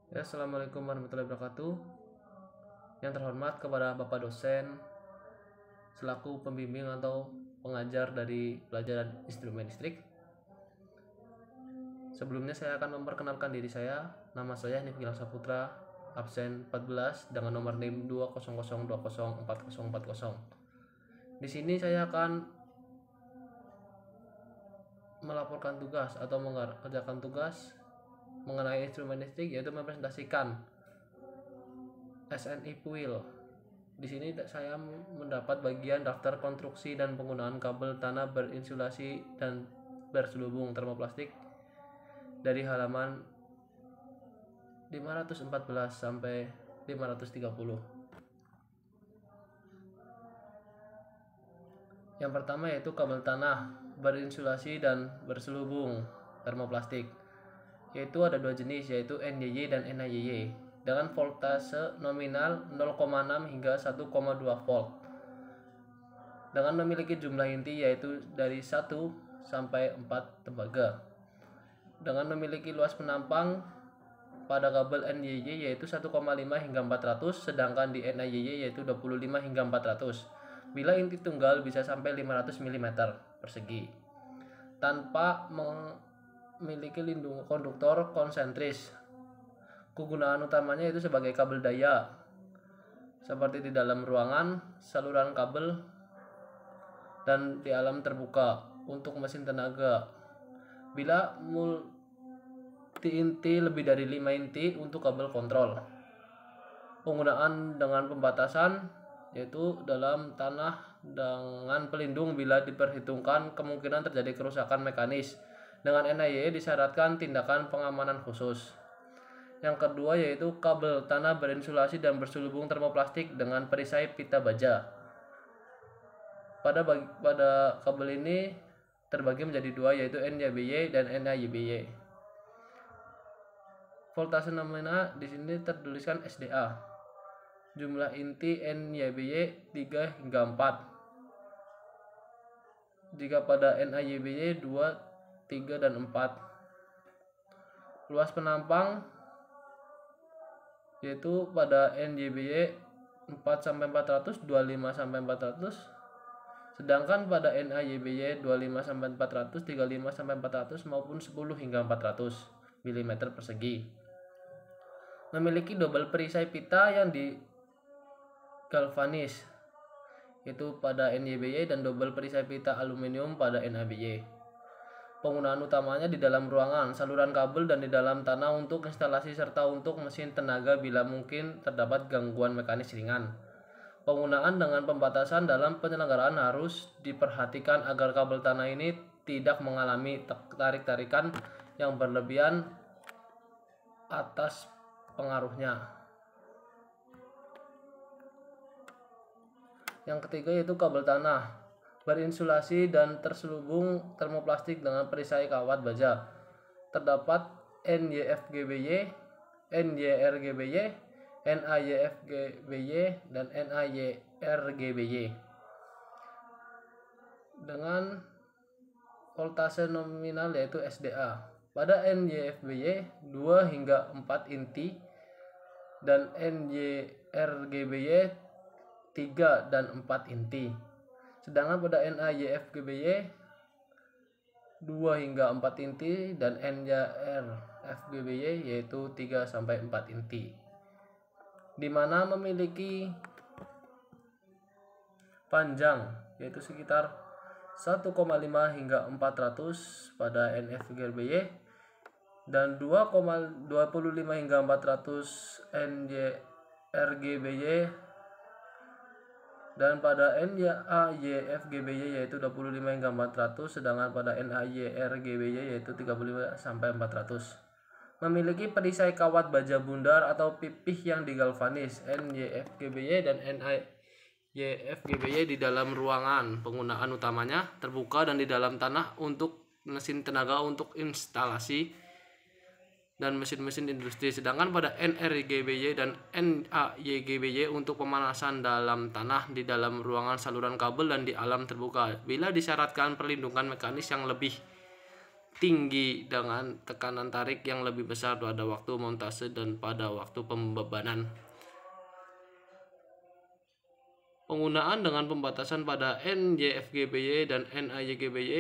Ya, Assalamualaikum warahmatullahi wabarakatuh. Yang terhormat kepada Bapak dosen selaku pembimbing atau pengajar dari pelajaran instrumen listrik. Sebelumnya saya akan memperkenalkan diri saya. Nama saya Hanif Gilang Saputra, absen 14 dengan nomor NIM 200204040. Di sini saya akan melaporkan tugas atau mengerjakan tugas mengenai instrumen listrik, yaitu mempresentasikan SNI Puil. Di sini saya mendapat bagian daftar konstruksi dan penggunaan kabel tanah berinsulasi dan berselubung termoplastik dari halaman 514 sampai 530. Yang pertama yaitu kabel tanah berinsulasi dan berselubung termoplastik. Yaitu ada dua jenis, yaitu NYY dan NAYY dengan voltase nominal 0,6 hingga 1,2 volt dengan memiliki jumlah inti yaitu dari 1 sampai 4 tembaga, dengan memiliki luas penampang pada kabel NYY yaitu 1,5 hingga 400, sedangkan di NAYY yaitu 25 hingga 400 bila inti tunggal bisa sampai 500 mm persegi tanpa memiliki lindung konduktor konsentris. Kegunaan utamanya itu sebagai kabel daya seperti di dalam ruangan, saluran kabel, dan di alam terbuka untuk mesin tenaga. Bila multi inti lebih dari 5 inti untuk kabel kontrol. Penggunaan dengan pembatasan yaitu dalam tanah dengan pelindung bila diperhitungkan kemungkinan terjadi kerusakan mekanis. Dengan NAYY disyaratkan tindakan pengamanan khusus. Yang kedua yaitu kabel tanah berinsulasi dan berselubung termoplastik dengan perisai pita baja. Pada kabel ini terbagi menjadi dua, yaitu NYBY dan NAYBY. Voltase nominal di sini tertuliskan SDA. Jumlah inti NYBY 3 hingga 4. Jika pada NAYBY 2, 3 dan 4. Luas penampang yaitu pada NYBY 4 sampai 400, 25 sampai 400, sedangkan pada NAYBY 25 sampai 400, 35 sampai 400 maupun 10 hingga 400 mm persegi. Memiliki double perisai pita yang digalvanis yaitu pada NYBY dan double perisai pita aluminium pada NABY. Penggunaan utamanya di dalam ruangan, saluran kabel, dan di dalam tanah untuk instalasi serta untuk mesin tenaga bila mungkin terdapat gangguan mekanis ringan. Penggunaan dengan pembatasan dalam penyelenggaraan harus diperhatikan agar kabel tanah ini tidak mengalami tarik-tarikan yang berlebihan atas pengaruhnya. Yang ketiga yaitu kabel tanah berinsulasi dan terselubung termoplastik dengan perisai kawat baja. Terdapat NYFGBY, NYRGBY, NAYFGBY, dan NAYRGBY dengan voltase nominal yaitu SDA. Pada NYFBY 2 hingga 4 inti dan NYRGBY 3 dan 4 inti. Sedangkan pada NAYFGBY 2 hingga 4 inti dan NYRFGBY yaitu 3 sampai 4 inti. Di mana memiliki panjang yaitu sekitar 1,5 hingga 400 pada NFGBY dan 2,25 hingga 400 NYRGBY, dan pada NAYFGBY yaitu 25 hingga 400, sedangkan pada NAYRGBY yaitu 35 sampai 400. Memiliki perisai kawat baja bundar atau pipih yang digalvanis. NYFGBY dan NAYFGBY di dalam ruangan, penggunaan utamanya terbuka dan di dalam tanah untuk mesin tenaga untuk instalasi dan mesin-mesin industri, sedangkan pada NRGBY dan NAYGBY untuk pemanasan dalam tanah, di dalam ruangan, saluran kabel, dan di alam terbuka bila disyaratkan perlindungan mekanis yang lebih tinggi dengan tekanan tarik yang lebih besar pada waktu montase dan pada waktu pembebanan. Penggunaan dengan pembatasan pada NYFGBY dan NAYGBY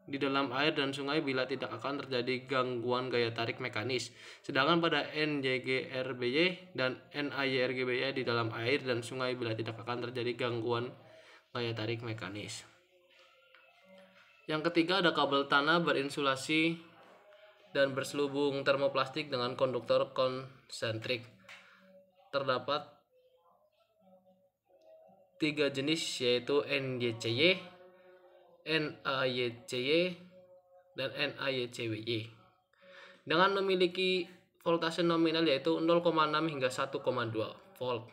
di dalam air dan sungai bila tidak akan terjadi gangguan gaya tarik mekanis. Sedangkan pada NYGRBY dan NAYRGBY di dalam air dan sungai bila tidak akan terjadi gangguan gaya tarik mekanis. Yang ketiga ada kabel tanah berinsulasi dan berselubung termoplastik dengan konduktor konsentrik. Terdapat 3 jenis yaitu NYCY, NAYCY, dan NAYCWY dengan memiliki voltase nominal yaitu 0,6 hingga 1,2 volt.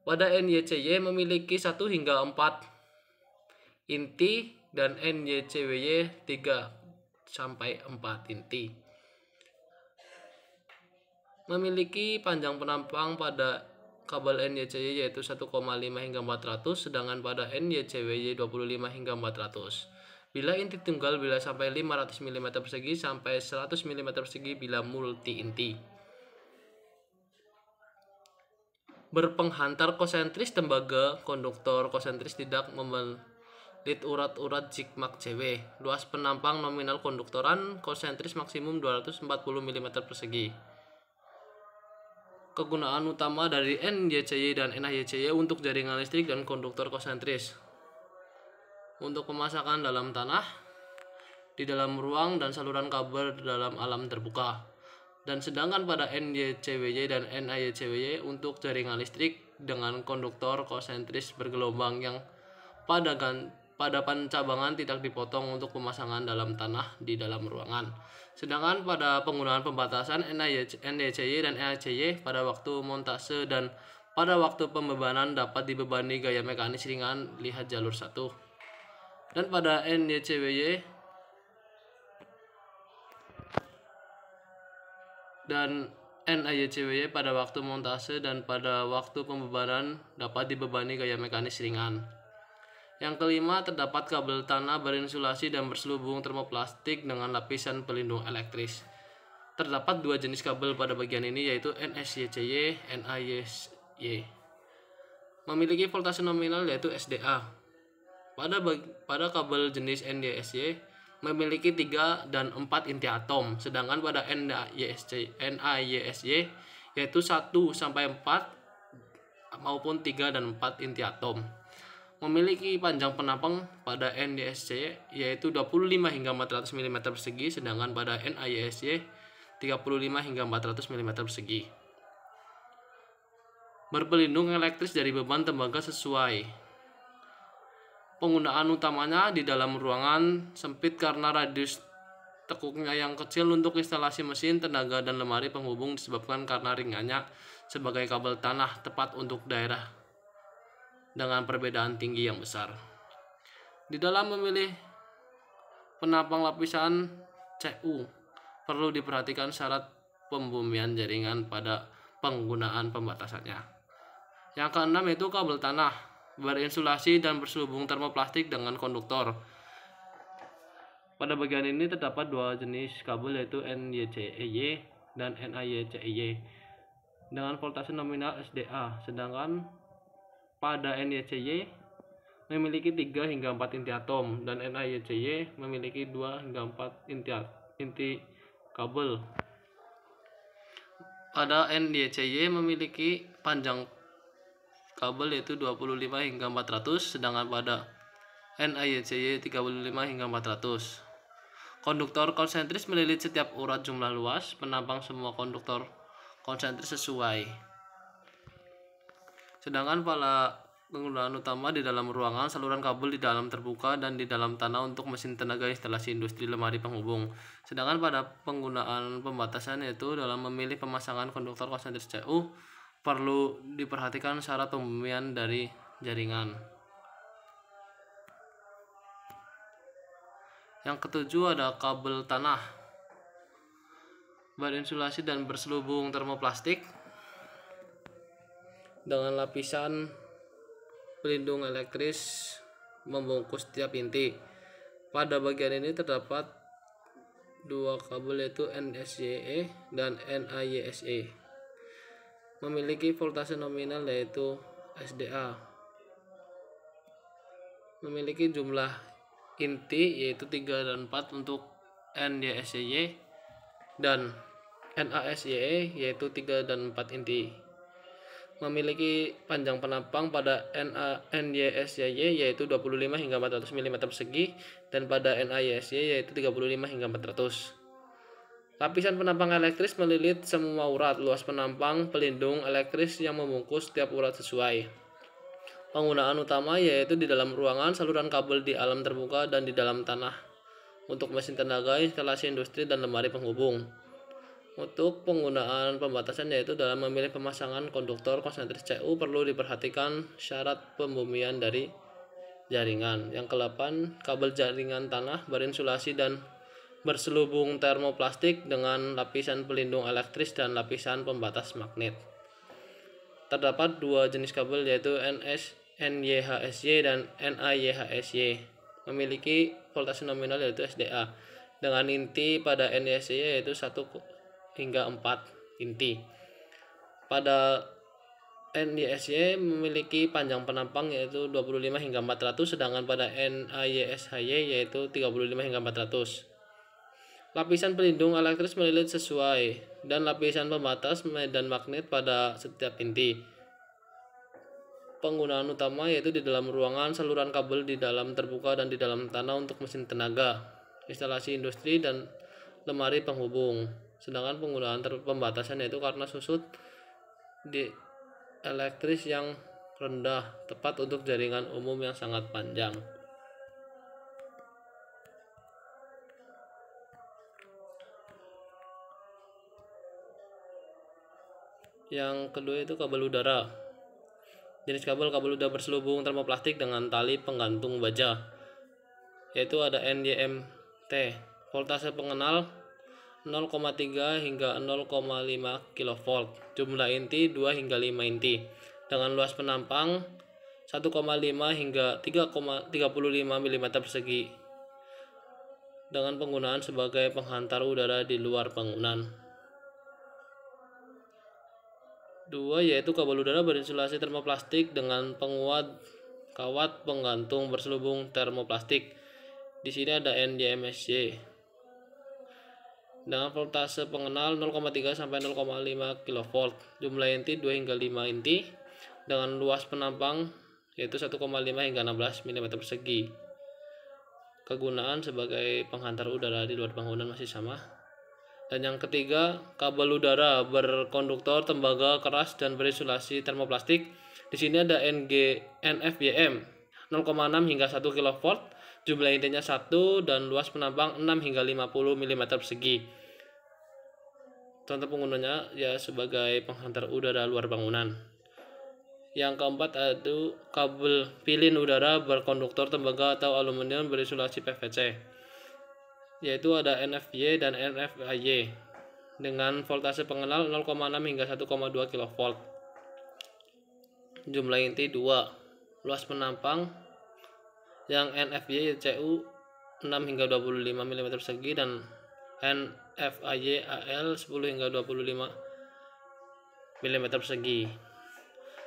Pada NYCY memiliki 1 hingga 4 inti dan NYCWY 3 sampai 4 inti. Memiliki panjang penampang pada kabel NYCY yaitu 1,5 hingga 400, sedangkan pada NYCWY 25 hingga 400. Bila inti tunggal bila sampai 500 mm persegi sampai 100 mm persegi bila multi inti. Berpenghantar konsentris tembaga konduktor konsentris tidak membelit urat-urat zigzag CW. Luas penampang nominal konduktoran konsentris maksimum 240 mm persegi. Kegunaan utama dari NYCY dan NAYCY untuk jaringan listrik dan konduktor konsentris. Untuk pemasangan dalam tanah, di dalam ruang dan saluran kabel dalam alam terbuka. Dan sedangkan pada NYCWY dan NAYCWY untuk jaringan listrik dengan konduktor konsentris bergelombang yang pada pancabangan tidak dipotong untuk pemasangan dalam tanah di dalam ruangan. Sedangkan pada penggunaan pembatasan NYCY dan NAYCY pada waktu montase dan pada waktu pembebanan dapat dibebani gaya mekanis ringan, lihat jalur 1. Dan pada NYCWY dan NAYCWY pada waktu montase dan pada waktu pembebanan dapat dibebani gaya mekanis ringan. Yang kelima, terdapat kabel tanah berinsulasi dan berselubung termoplastik dengan lapisan pelindung elektris. Terdapat 2 jenis kabel pada bagian ini yaitu NSYCY, NAYCY. Memiliki voltase nominal yaitu SDA. Pada kabel jenis NYSY memiliki 3 dan 4 inti atom, sedangkan pada NAYSY yaitu 1 sampai 4 maupun 3 dan 4 inti atom. Memiliki panjang penampang pada NYSY yaitu 25 hingga 400 mm persegi, sedangkan pada NAYSY 35 hingga 400 mm persegi. Berpelindung elektris dari beban tembaga sesuai. Penggunaan utamanya di dalam ruangan sempit karena radius tekuknya yang kecil. Untuk instalasi mesin, tenaga, dan lemari penghubung disebabkan karena ringannya sebagai kabel tanah tepat untuk daerah dengan perbedaan tinggi yang besar. Di dalam memilih penampang lapisan CU perlu diperhatikan syarat pembumian jaringan pada penggunaan pembatasannya. Yang keenam yaitu kabel tanah berinsulasi dan berselubung termoplastik dengan konduktor. Pada bagian ini terdapat 2 jenis kabel yaitu NYCY dan NAYCY dengan voltase nominal SDA, sedangkan pada NYCY memiliki 3 hingga 4 inti atom dan NAYCY memiliki 2 hingga 4 inti kabel. Pada NYCY memiliki panjang kabel yaitu 25 hingga 400, sedangkan pada NAYCY 35 hingga 400. Konduktor konsentris melilit setiap urat jumlah luas penampang semua konduktor konsentris sesuai. Sedangkan pada penggunaan utama di dalam ruangan, saluran kabel di dalam terbuka dan di dalam tanah untuk mesin tenaga instalasi industri lemari penghubung. Sedangkan pada penggunaan pembatasan yaitu dalam memilih pemasangan konduktor konsentris CU perlu diperhatikan syarat pembumian dari jaringan. Yang ketujuh ada kabel tanah berinsulasi dan berselubung termoplastik dengan lapisan pelindung elektris membungkus tiap inti. Pada bagian ini terdapat dua kabel yaitu NSYE dan NAYSE. Memiliki voltase nominal yaitu SDA. Memiliki jumlah inti yaitu 3 dan 4 untuk NYSY dan NASYE yaitu 3 dan 4 inti. Memiliki panjang penampang pada NYSY yaitu 25 hingga 400 mm persegi dan pada NAYSY yaitu 35 hingga 400. Lapisan penampang elektris melilit semua urat. Luas penampang pelindung elektris yang membungkus setiap urat sesuai. Penggunaan utama yaitu di dalam ruangan, saluran kabel di alam terbuka dan di dalam tanah. Untuk mesin tenaga, instalasi industri dan lemari penghubung. Untuk penggunaan pembatasan yaitu dalam memilih pemasangan konduktor konsentris CU perlu diperhatikan syarat pembumian dari jaringan. Yang ke-8, kabel jaringan tanah berinsulasi dan berselubung termoplastik dengan lapisan pelindung elektris dan lapisan pembatas magnet. Terdapat dua jenis kabel yaitu NYHSY dan NAYHSY. Memiliki voltase nominal yaitu SDA dengan inti pada NYSY yaitu 1 hingga 4 inti. Pada NYSY memiliki panjang penampang yaitu 25 hingga 400, sedangkan pada NAYSY yaitu 35 hingga 400. Lapisan pelindung elektris melilit sesuai dan lapisan pembatas medan magnet pada setiap inti. Penggunaan utama yaitu di dalam ruangan, saluran kabel di dalam terbuka dan di dalam tanah untuk mesin tenaga, instalasi industri dan lemari penghubung. Sedangkan penggunaan pembatasan yaitu karena susut di elektris yang rendah, tepat untuk jaringan umum yang sangat panjang. Yang kedua itu kabel udara. Jenis kabel udara berselubung termoplastik dengan tali penggantung baja, yaitu ada NYMT. Voltase pengenal 0,3 hingga 0,5 kV. Jumlah inti 2 hingga 5 inti. Dengan luas penampang 1,5 hingga 3,35 mm persegi. Dengan penggunaan sebagai penghantar udara di luar bangunan. 2 yaitu kabel udara berinsulasi termoplastik dengan penguat kawat penggantung berselubung termoplastik. Di sini ada NYMSY dengan voltase pengenal 0,3 sampai 0,5 kV. Jumlah inti 2 hingga 5 inti dengan luas penampang yaitu 1,5 hingga 16 mm persegi. Kegunaan sebagai penghantar udara di luar bangunan masih sama. Dan yang ketiga, kabel udara berkonduktor tembaga keras dan berinsulasi termoplastik. Di sini ada NFYM 0,6 hingga 1 kV. Jumlah intinya 1 dan luas penampang 6 hingga 50 mm persegi. Contoh penggunanya ya sebagai penghantar udara luar bangunan. Yang keempat ada kabel pilin udara berkonduktor tembaga atau aluminium berinsulasi PVC, yaitu ada NFY dan NFAY dengan voltase pengenal 0,6 hingga 1,2 kV. Jumlah inti 2. Luas penampang yang NFY CU 6 hingga 25 mm persegi dan NFAY AL 10 hingga 25 mm persegi.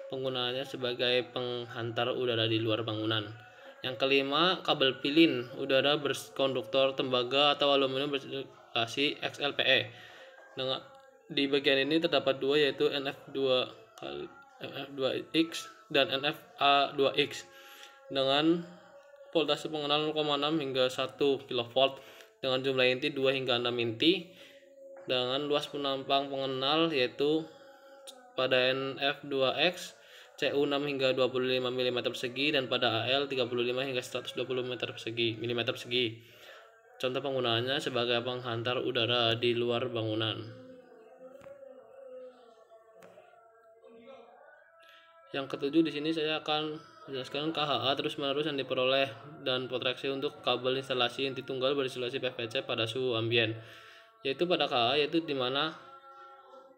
Penggunaannya sebagai penghantar udara di luar bangunan. Yang kelima, kabel pilin udara berkonduktor tembaga atau aluminium berinsulasi XLPE. Di bagian ini terdapat dua yaitu NF2X dan NFA2X dengan voltase pengenal 0,6 hingga 1 kV dengan jumlah inti 2 hingga 6 inti dengan luas penampang pengenal yaitu pada NF2X CU 6 hingga 25 mm persegi dan pada AL 35 hingga 120 mm persegi. Contoh penggunaannya sebagai penghantar udara di luar bangunan. Yang ketujuh, di sini saya akan menjelaskan KHA terus-menerus yang diperoleh dan potreksi untuk kabel instalasi inti tunggal berinsulasi PVC pada suhu ambien. Yaitu pada KHA yaitu di mana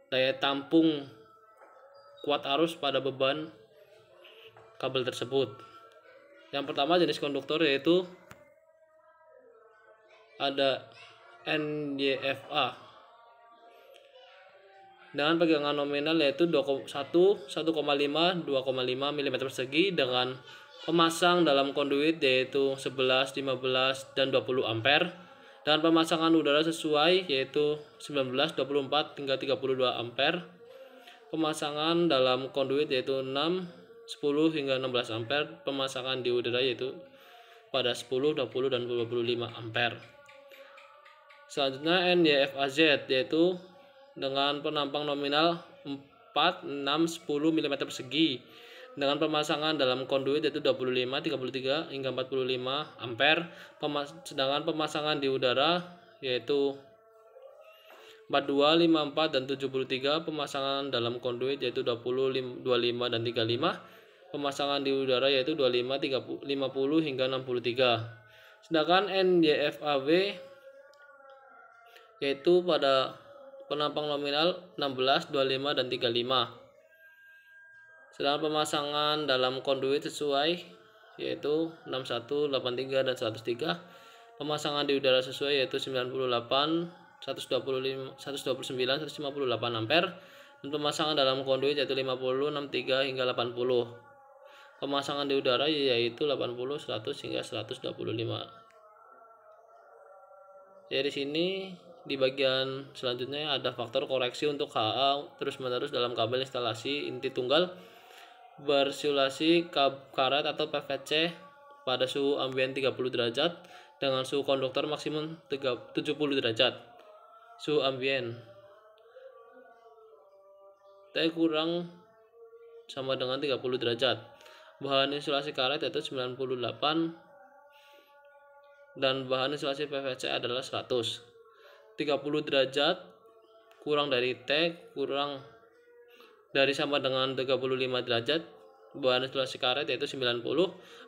daya tampung kuat arus pada beban kabel tersebut. Yang pertama jenis konduktor yaitu ada NYFA dengan pegangan nominal yaitu 1,5 2,5 mm persegi dengan pemasang dalam konduit yaitu 11, 15 dan 20 ampere dan pemasangan udara sesuai yaitu 19, 24 hingga 32 ampere. Pemasangan dalam konduit yaitu 6, 10 hingga 16 ampere. Pemasangan di udara yaitu pada 10, 20 dan 25 ampere. Selanjutnya NYFAZ yaitu dengan penampang nominal 4, 6, 10 mm persegi dengan pemasangan dalam konduit yaitu 25, 33 hingga 45 ampere. Sedangkan pemasangan di udara yaitu 42, 54 dan 73. Pemasangan dalam konduit yaitu 20, 25 dan 35. Pemasangan di udara yaitu 25, 30, 50 hingga 63. Sedangkan NYFAW yaitu pada penampang nominal 16, 25 dan 35. Sedangkan pemasangan dalam konduit sesuai yaitu 61, 83 dan 103. Pemasangan di udara sesuai yaitu 98, 125, 129, 158 ampere dan pemasangan dalam konduit yaitu 50, 63 hingga 80. Pemasangan di udara yaitu 80, 100 hingga 125. Jadi di sini di bagian selanjutnya ada faktor koreksi untuk HA terus-menerus dalam kabel instalasi inti tunggal bersimulasi karet atau PVC pada suhu ambien 30 derajat dengan suhu konduktor maksimum 70 derajat. Suhu ambien T kurang sama dengan 30 derajat. Bahan insulasi karet yaitu 98 dan bahan insulasi PVC adalah 100. 30 derajat kurang dari T kurang dari sama dengan 35 derajat. Bahan insulasi karet yaitu 90,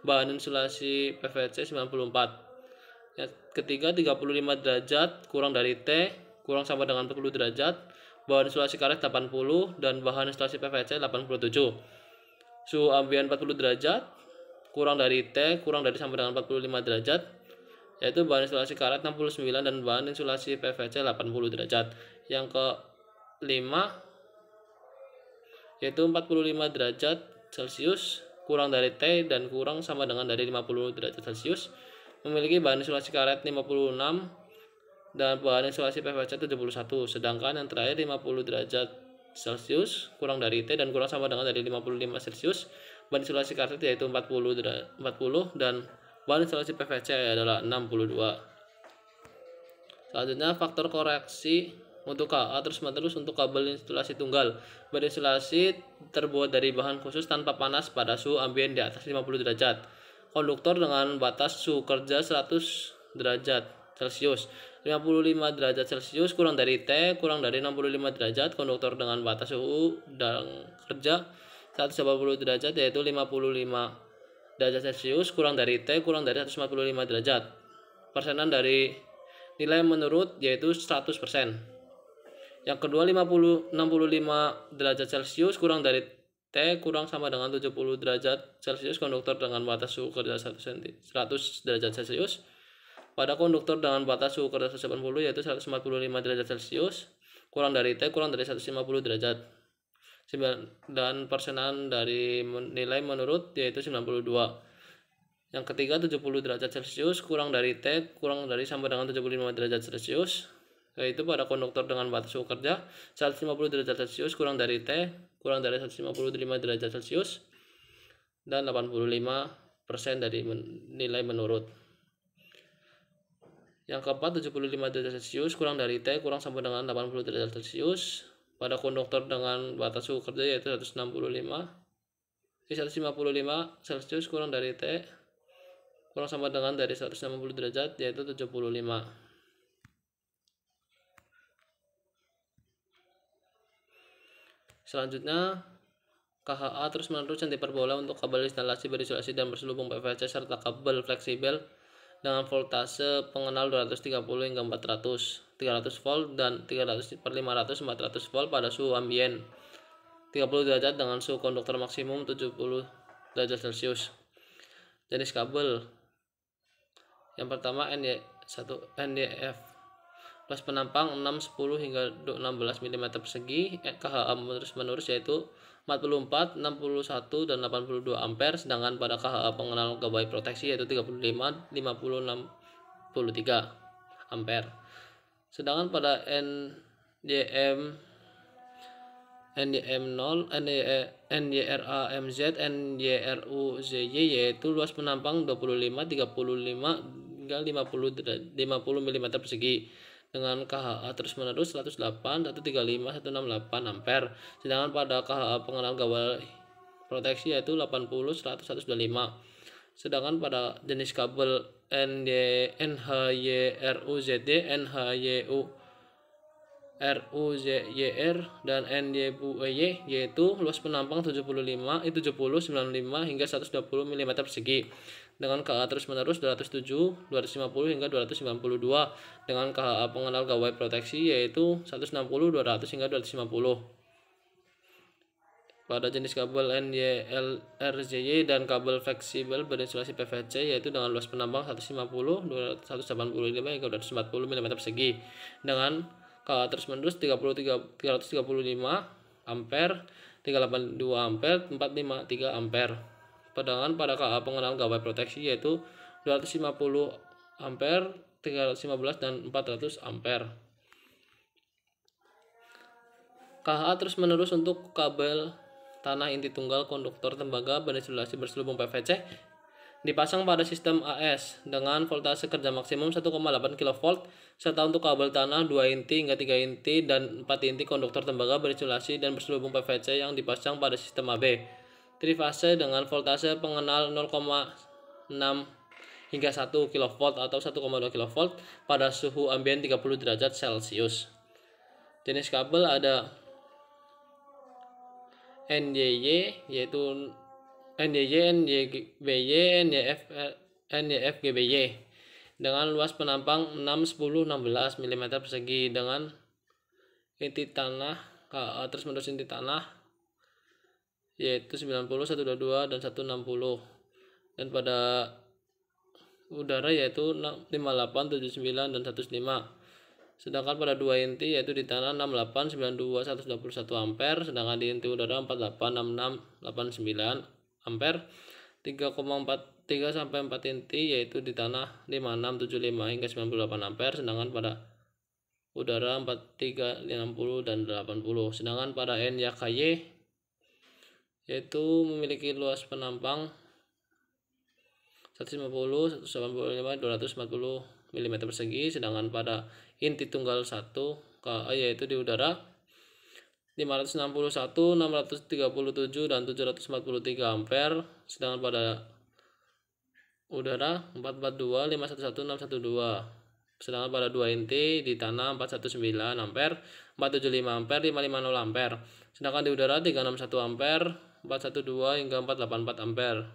bahan insulasi PVC 94. Yang ketiga 35 derajat kurang dari T kurang sama dengan 40 derajat. Bahan insulasi karet 80 dan bahan insulasi PVC 87. Suhu ambien 40 derajat kurang dari T kurang dari sama dengan 45 derajat, yaitu bahan insulasi karet 69 dan bahan insulasi PVC 80 derajat. Yang kelima yaitu 45 derajat Celcius kurang dari T dan kurang sama dengan dari 50 derajat Celcius. Memiliki bahan insulasi karet 56 dan bahan insulasi PVC 71. Sedangkan yang terakhir 50 derajat Celcius kurang dari T dan kurang sama dengan dari 55 Celcius. Bahan insulasi karet yaitu 40 dan bahan insulasi PVC adalah 62. Selanjutnya faktor koreksi untuk KA terus-menerus untuk kabel insulasi tunggal berinsulasi terbuat dari bahan khusus tanpa panas pada suhu ambien di atas 50 derajat. Konduktor dengan batas suhu kerja 100 derajat Celcius. 55 derajat Celcius kurang dari T kurang dari 65 derajat. Konduktor dengan batas suhu dan kerja 180 derajat yaitu 55 derajat Celcius kurang dari T kurang dari 145 derajat. Persenan dari nilai menurut yaitu 100%. Yang kedua 65 derajat Celcius kurang dari T kurang sama dengan 70 derajat Celcius. Konduktor dengan batas suhu kerja 100 derajat Celcius. Pada konduktor dengan batas suhu kerja 180 yaitu 145 derajat Celcius kurang dari T kurang dari 150 derajat. Dan persenan dari nilai menurut yaitu 92. Yang ketiga 70 derajat Celcius kurang dari T kurang dari sama dengan 75 derajat Celcius, yaitu pada konduktor dengan batas suhu kerja 150 derajat Celcius kurang dari T kurang dari 155 derajat Celcius dan 85% dari nilai menurut. Yang keempat 75 derajat Celcius kurang dari T kurang sama dengan 80 derajat Celcius pada konduktor dengan batas suhu kerja yaitu 155 Celcius kurang dari T kurang sama dengan dari 160 derajat yaitu 75. Selanjutnya KHA terus menerus yang diperboleh untuk kabel instalasi berinsulasi dan berselubung PVC serta kabel fleksibel dengan voltase pengenal 230 hingga 400, 300 volt dan 300 per 500 400 volt pada suhu ambien 30 derajat dengan suhu konduktor maksimum 70 derajat Celcius. Jenis kabel yang pertama NYF luas penampang 6, 10 hingga 16 mm persegi. KHA terus-menerus yaitu 44, 61, dan 82 ampere, sedangkan pada KHA pengenal gawai proteksi yaitu 35, 50, 63 ampere. Sedangkan pada NYM0, NYRA-MZ, NYRU-ZY yaitu luas penampang 25, 35 hingga 50 mm persegi dengan KHA terus-menerus 108, 135, 168 ampere. Sedangkan pada KHA pengenal gawai proteksi yaitu 80, 100, 125. Sedangkan pada jenis kabel NHYRU-ZD, NHYU-RUZYR, dan NYBUEY yaitu luas penampang 70, 95 hingga 120 mm persegi dengan KHA terus-menerus 207, 250 hingga 292, dengan KHA pengenal gawai proteksi yaitu 160, 200 hingga 250. Pada jenis kabel NYLRZY dan kabel fleksibel berinsulasi PVC yaitu dengan luas penampang 150, 185 hingga 240 mm persegi dengan KHA terus-menerus 335 ampere, 382 ampere, 453 ampere. Sedangkan pada KHA pengenal gawai proteksi yaitu 250 ampere, 315 dan 400 ampere. KHA terus-menerus untuk kabel tanah inti tunggal konduktor tembaga berinsulasi berselubung PVC dipasang pada sistem AS dengan voltase kerja maksimum 1,8 kV, serta untuk kabel tanah 2 inti hingga 3 inti dan 4 inti konduktor tembaga berinsulasi dan berselubung PVC yang dipasang pada sistem AB trifase dengan voltase pengenal 0,6 hingga 1 kV atau 1,2 kV pada suhu ambien 30 derajat Celcius. Jenis kabel ada NYY yaitu NYY, NYBY, NYFGBY dengan luas penampang 6, 10, 16 mm persegi dengan inti tanah KHA terus-menerus inti tanah yaitu 90, 122 dan 160, dan pada udara yaitu 58, 79 dan 105. Sedangkan pada 2 inti yaitu di tanah 68, 92, 121 ampere, sedangkan di inti udara 48, 66, 89 ampere. 3,43 sampai 4 inti yaitu di tanah 56, 75 hingga 98 ampere, sedangkan pada udara 43, 60 dan 80. Sedangkan pada NYKY yaitu memiliki luas penampang 150, 185, 240 mm persegi, sedangkan pada inti tunggal 1 KA yaitu di udara 561, 637 dan 743 ampere, sedangkan pada udara 442, 511, 612. Sedangkan pada 2 inti di tanah 419 ampere, 475 ampere, 550 ampere. Sedangkan di udara 361 ampere, 412 hingga 484 ampere.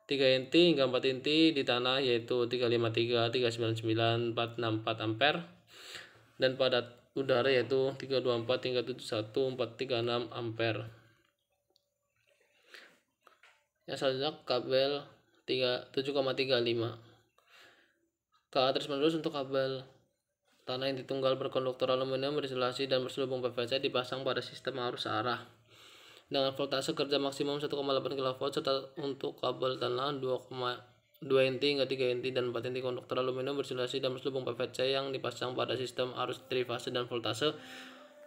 3 inti hingga 4 inti di tanah yaitu 353, 399, 464 ampere. Dan pada udara yaitu 324 hingga 71, 436 ampere. Yang selanjutnya kabel 7,35. KA terus-menerus untuk kabel tanah inti tunggal berkonduktor aluminium berisolasi dan berselubung PVC dipasang pada sistem arus arah dengan voltase kerja maksimum 1,8 kV, serta untuk kabel tanah 2 inti hingga 3 inti dan 4 inti konduktor aluminium berisolasi dan berselubung PVC yang dipasang pada sistem arus trifase dan voltase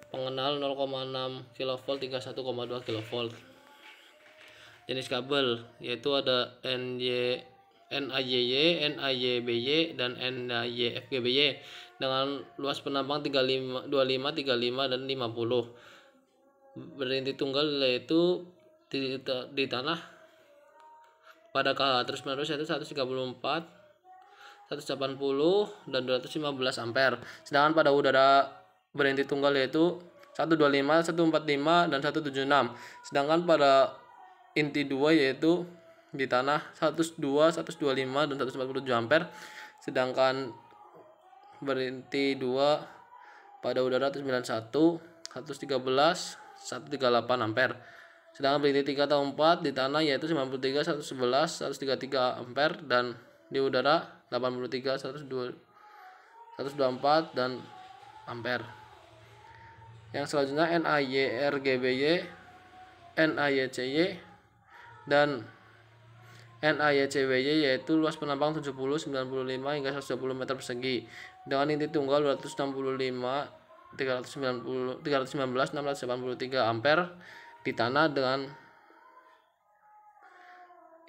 pengenal 0,6 kV hingga 1,2 kV. Jenis kabel yaitu ada NYY, NYBY, dan NYFGBY dengan luas penampang 25, 35, dan 50. Berinti tunggal yaitu di tanah pada KH terus-menerus yaitu 134, 180 dan 215 ampere. Sedangkan pada udara berinti tunggal yaitu 125, 145 dan 176. Sedangkan pada inti 2 yaitu di tanah 102, 125 dan 147 ampere. Sedangkan berinti 2 pada udara 91, 113, 138 ampere. Sedangkan berinti 3 atau 4 di tanah yaitu 93, 111, 133 ampere, dan di udara 83, 124 dan ampere. Yang selanjutnya NaY-RGBY, NaY-CY, dan NaY-CWY yaitu luas penampang 70, 95 hingga 120 meter persegi dengan inti tunggal 265, 319, 683 ampere di tanah dengan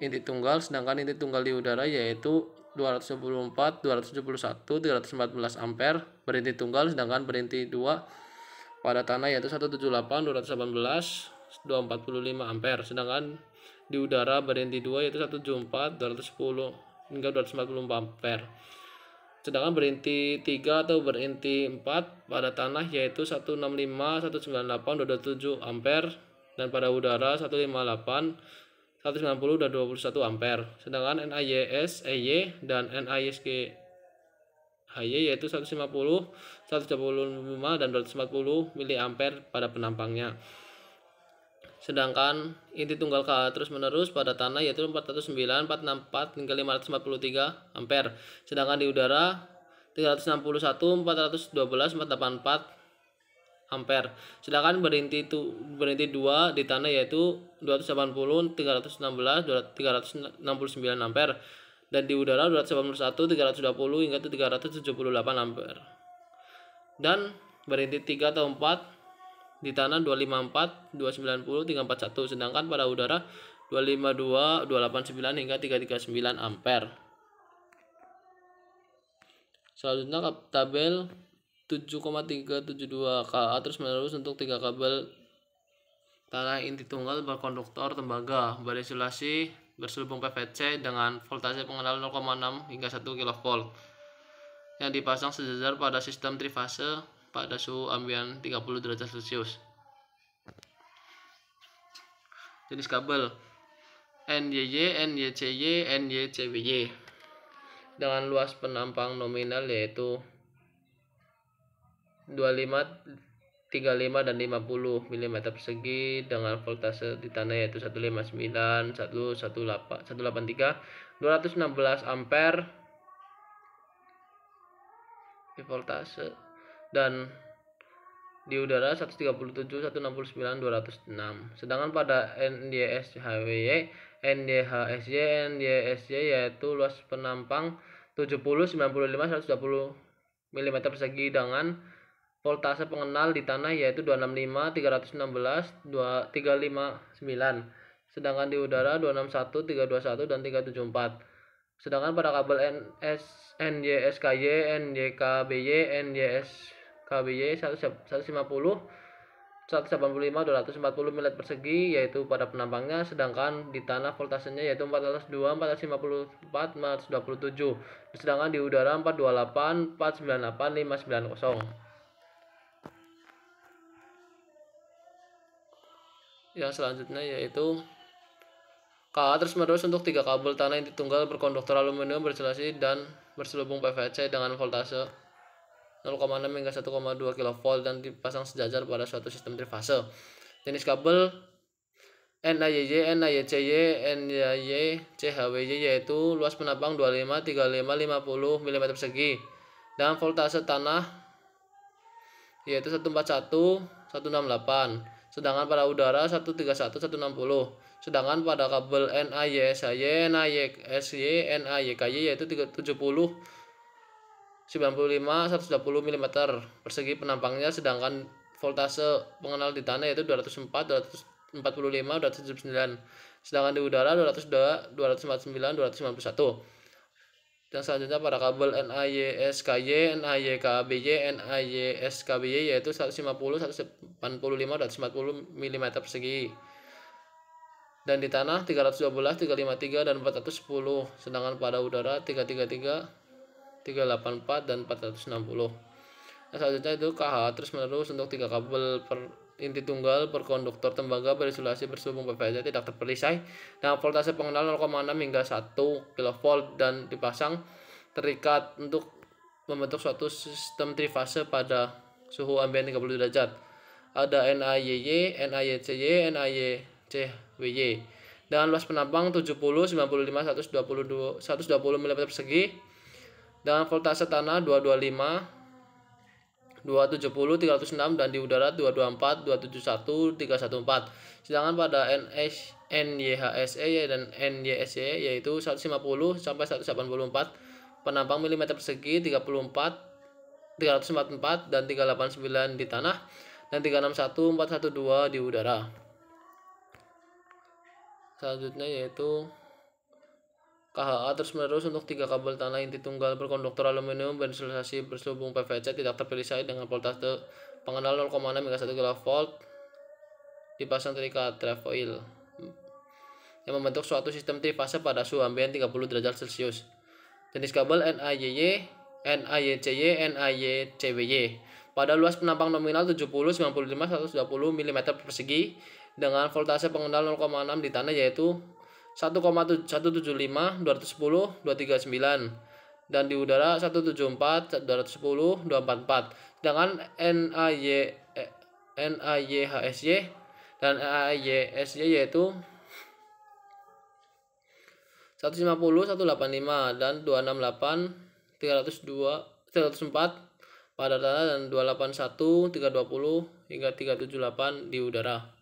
inti tunggal, sedangkan inti tunggal di udara yaitu 224, 271, 314 ampere berinti tunggal, sedangkan berinti 2 pada tanah yaitu 178, 218, 245 ampere, sedangkan di udara berinti 2 yaitu 174, 210 hingga 244 ampere. Sedangkan berinti 3 atau berinti 4 pada tanah yaitu 165, 198, 227 ampere, dan pada udara 158, 190 dan 21 ampere. Sedangkan NaYS, EY dan NaYSG HY yaitu 150, 135 dan 240 mA pada penampangnya. Sedangkan inti tunggal KA terus menerus pada tanah yaitu 409, 464 hingga 543 ampere. Sedangkan di udara 361, 412, 484 ampere. Sedangkan berinti 2 di tanah yaitu 280, 316, 369 ampere, dan di udara 281, 320 hingga 378 ampere. Dan berinti 3 atau 4 di tanah 254, 290, 341, sedangkan pada udara 252, 289 hingga 339 ampere. Selanjutnya tabel 7,372 KA terus menerus untuk 3 kabel tanah inti tunggal berkonduktor tembaga berisolasi berselubung PVC dengan voltase pengenal 0,6 hingga 1 kV yang dipasang sejajar pada sistem trifase pada suhu ambien 30 derajat Celcius. Jenis kabel NYY, NYCY, NYCWY dengan luas penampang nominal yaitu 25, 35 dan 50 mm persegi dengan voltase di tanah yaitu 159, 183, 216 ampere di voltase, dan di udara 137, 169, 206. Sedangkan pada NYSHWY, NYHSY, NYSY yaitu luas penampang 70, 95, 120 mm persegi dengan voltase pengenal di tanah yaitu 265, 316, 359. Sedangkan di udara 261, 321 dan 374. Sedangkan pada kabel NYSKY, NYKBY, NYSKBY 150, 185, 240 mm persegi yaitu pada penampangnya, sedangkan di tanah voltasenya yaitu 402, 454, 427. Sedangkan di udara 428, 498, 590. Yang selanjutnya yaitu KA terus menerus untuk 3 kabel tanah inti tunggal berkonduktor aluminium berisolasi dan berselubung PVC dengan voltase 0,6 hingga 1,2 kV dan dipasang sejajar pada suatu sistem trifase. Jenis kabel NaYY, NaYCY, NaY-CHWY yaitu luas penampang 25, 35, 50 mm persegi dan voltase tanah yaitu 141, 168. Sedangkan pada udara 131, 160. Sedangkan pada kabel NaYSY, NaYSY, NaYKY yaitu 70, 95, 120 mm persegi penampangnya, sedangkan voltase pengenal di tanah yaitu 204, 245, 279. Sedangkan di udara 202, 249, 291. Yang selanjutnya pada kabel NaYSKY, NaYKBY, NaYSKBY yaitu 150, 185, 240 mm persegi. Dan di tanah 312, 353 dan 410. Sedangkan pada udara 333, 384 dan 460. Yang selanjutnya itu KH terus menerus untuk 3 kabel inti tunggal berkonduktor tembaga berisolasi berselubung PVC tidak terperisai dengan voltase pengenal 0,6 hingga 1 kV dan dipasang terikat untuk membentuk suatu sistem trifase pada suhu ambien 30 derajat. Ada NaYY, NaYCY, NaYCWY dengan luas penampang 70, 95, 120 mm persegi dengan voltase tanah 225, 270, 306, dan di udara 224, 271, 314. Sedangkan pada NYHSE dan NYSE yaitu 150 sampai 184 penampang milimeter persegi, 344, dan 389 di tanah, dan 361, 412 di udara. Selanjutnya yaitu KHA terus-menerus untuk 3 kabel tanah inti tunggal berkonduktor aluminium berinsulasi berselubung PVC tidak terpilih saya dengan voltase pengenal 0,6 hingga 1 kV dipasang terikat trefoil yang membentuk suatu sistem trifase pada suhu ambien 30 derajat Celcius. Jenis kabel NAYY, NAYCY, NAYCWY pada luas penampang nominal 70, 95, 120 mm persegi dengan voltase pengenal 0,6 di tanah yaitu 1,175, 210, 239, dan di udara 174, 210, 244. Sedangkan NAYHSY dan NAYSY yaitu 150, 185, dan 268, 302, 304 pada tanah, dan 281, 320 hingga 378 di udara.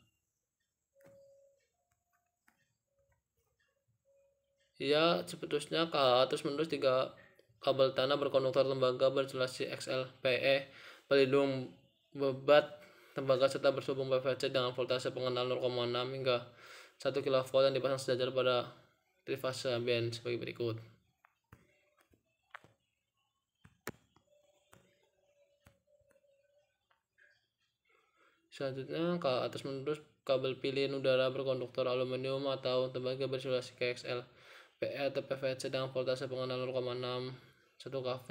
Ya, seterusnya KHA terus menerus 3 kabel tanah berkonduktor tembaga berinsulasi XLPE pelindung bebat tembaga serta berselubung PVC dengan voltase pengenal 0,6 hingga 1 kV yang dipasang sejajar pada trifase ambien sebagai berikut. Selanjutnya KHA terus menerus kabel pilin udara berkonduktor aluminium atau tembaga berinsulasi KXL PE atau PVC dengan voltase pengenal 0,6 1 kV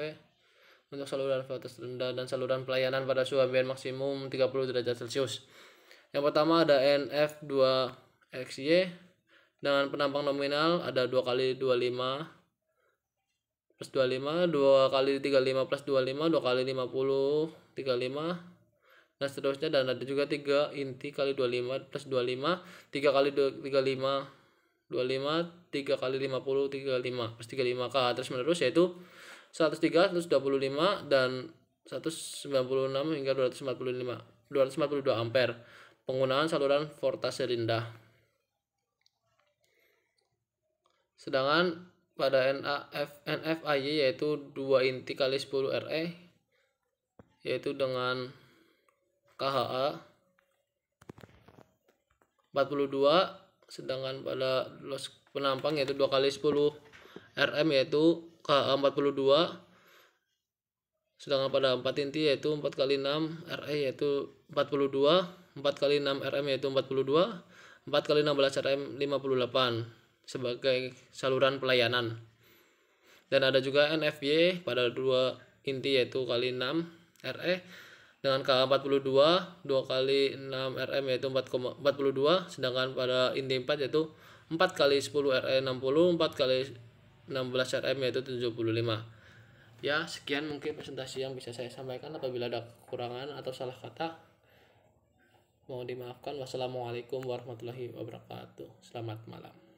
untuk saluran voltage rendah dan saluran pelayanan pada suhu ambien maksimum 30 derajat Celcius. Yang pertama ada NF2XY dengan penampang nominal ada 2 kali 25 plus 25, 2 kali 35 plus 25, 2 kali 50, 35, dan seterusnya, dan ada juga 3 inti kali 25 plus 25, 3 kali 35 25, 3 kali 50, 35 plus 35K terus menerus yaitu 103, 125, dan 196 hingga 242 ampere. Penggunaan saluran voltase rendah. Sedangkan pada NFAY yaitu 2 inti kali 10 RE yaitu dengan KHA 42, sedangkan pada los penampang yaitu 2 kali 10 RM yaitu KHA 42, sedangkan pada 4 inti yaitu 4 kali 6 RE yaitu 42, 4 kali 6 RM yaitu 42, 4 kali 16 RM 58 sebagai saluran pelayanan. Dan ada juga NFY pada 2 inti yaitu kali 6 RE dengan KH42 2 kali 6 RM yaitu 4,42, sedangkan pada inti 4 yaitu 4 kali 10 RE 60, 4 kali 16 RM yaitu 75. Ya, sekian mungkin presentasi yang bisa saya sampaikan. Apabila ada kekurangan atau salah kata mohon dimaafkan. Wassalamualaikum warahmatullahi wabarakatuh. Selamat malam.